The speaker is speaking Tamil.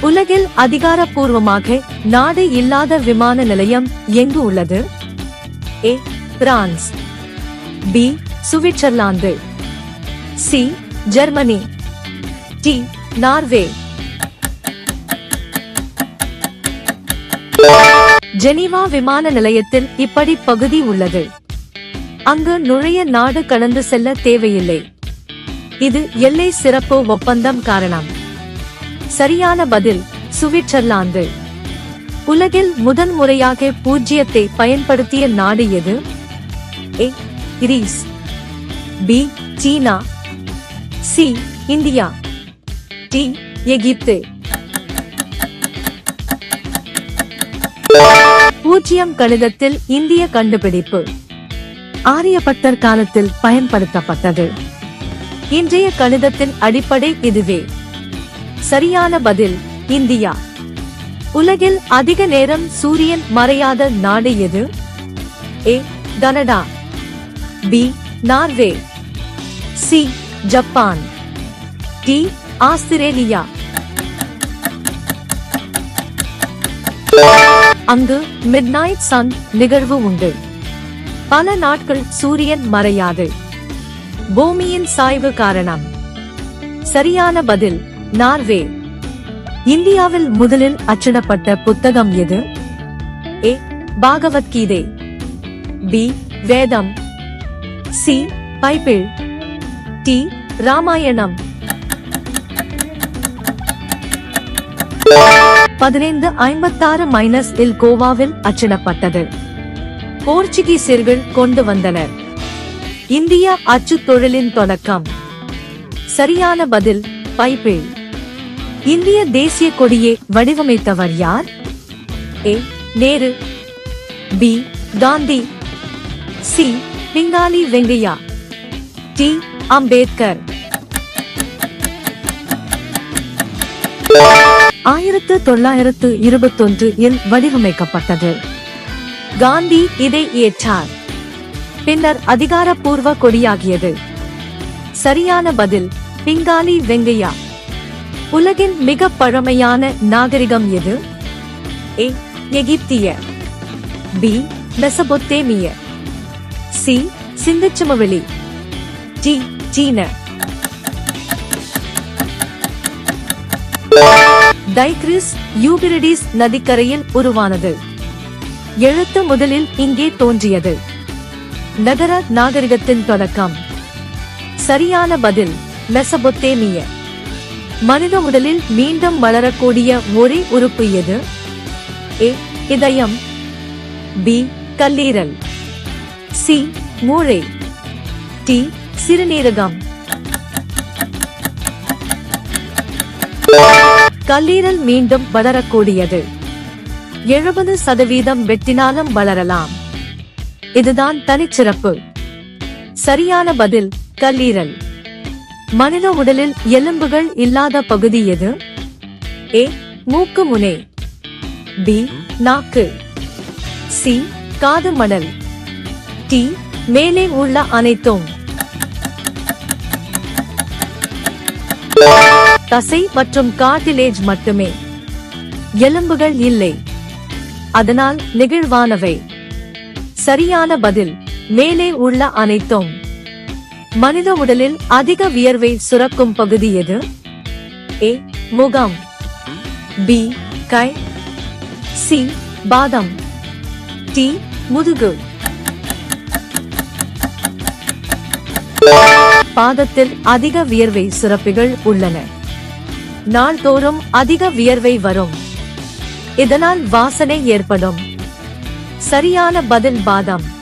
உலகில் அதிகாரப்பூர்வமாக நாடு இல்லாத விமான நிலையம் எங்கு உள்ளது? A. France, B. Switzerland, C. Germany, D. Norway. Geneva விமான நிலையத்தில் இப்படி பகுதி உள்ளது. அங்கு நுழைய நாடு கடந்து செல்ல தேவையில்லை. இது எல்லை சிறப்பு ஒப்பந்தம் காரணம். சரியான பதில் சுவிட்சர்லாந்து. உலகில் முதன்முறையாக பூஜ்ஜியத்தை பயன்படுத்திய நாடு எது? A. Greece, B. China, C. India, D. Egypt. பூஜ்ஜியம் கணிதத்தில் இந்திய கண்டுபிடிப்பு. ஆரியபட்டர் காலத்தில் பயன்படுத்தப்பட்டது. இன்றைய கணிதத்தின் அடிப்படை இதுவே. சரியான பதில் இந்தியா. உலகில் அதிக நேரம் சூரியன் மறையாத நாடு எது? A. Canada, B. Norway, C. Japan, D. Australia. அங்கு மிட்நைட் சன் நிகழ்வு உண்டு. பல நாட்கள் சூரியன் மறையாது. பூமியின் சாய்வு காரணம். சரியான பதில் நார்வே. இந்தியாவில் முதலில் அச்சிடப்பட்ட புத்தகம் எது? ஏ. பாகவத்கீதை, பி. வேதம், சி. Bible, D. ராமாயணம். 1556 இல் கோவாவில் அச்சிடப்பட்டது. போர்ச்சுகீசியர்கள் கொண்டு வந்தனர். இந்திய அச்சுத் தொழிலின் தொடக்கம். சரியான பதில் பைபிள். இந்திய தேசிய கொடியை வடிவமைத்தவர் யார்? A. Nehru, B. Gandhi, C. Pingali Venkayya, D. Ambedkar. 1921 இல் வடிவமைக்கப்பட்டது. காந்தி இதை ஏற்றார். பின்னர் அதிகாரப்பூர்வ கொடியாகியது. சரியான பதில் பிங்காலி வெங்கையா. உலகின் மிக பழமையான நாகரிகம் எது? ஏ. எகிப்திய, பி. மெசபொத்தேமிய, சி. சிந்துச்சமவெளி, டி. சீன. டைக்ரிஸ் யூபிரடிஸ் நதிக்கரையில் உருவானது. எழுத்து முதலில் இங்கே தோன்றியது. நகர நாகரிகத்தின் தொடக்கம். சரியான பதில் மெசபொத்தேமிய. மனித உடலில் மீண்டும் வளரக்கூடிய ஒரே உறுப்பு எது? ஏ. இதயம், பி. கல்லீரல், சி. மூளை, டி. சிறுநீரகம். கல்லீரல் மீண்டும் வளரக்கூடியது. 70% வெட்டினாலும் வளரலாம். இதுதான் தனிச்சிறப்பு. சரியான பதில் கல்லீரல். மனித உடலில் எலும்புகள் இல்லாத பகுதி எது? ஏ. மூக்கு முனை, பி. நாக்கு, சி. காது மடல், டி. மேலே உள்ள அனைத்தும். தசை மற்றும் கார்டிலேஜ் மட்டுமே. எலும்புகள் இல்லை. அதனால் நெகிழ்வானவை. சரியான பதில் மேலே உள்ள அனைத்தும். மனித உடலில் அதிக வியர்வை சுரக்கும் பகுதி எது? ஏ. முகம், பி. கை, சி. பாதம், டி. முதுகு. பாதத்தில் அதிக வியர்வை சுரப்பிகள் உள்ளன. நாள்தோறும் அதிக வியர்வை வரும். இதனால் வாசனை ஏற்படும். சரியான பதில் பாதம்.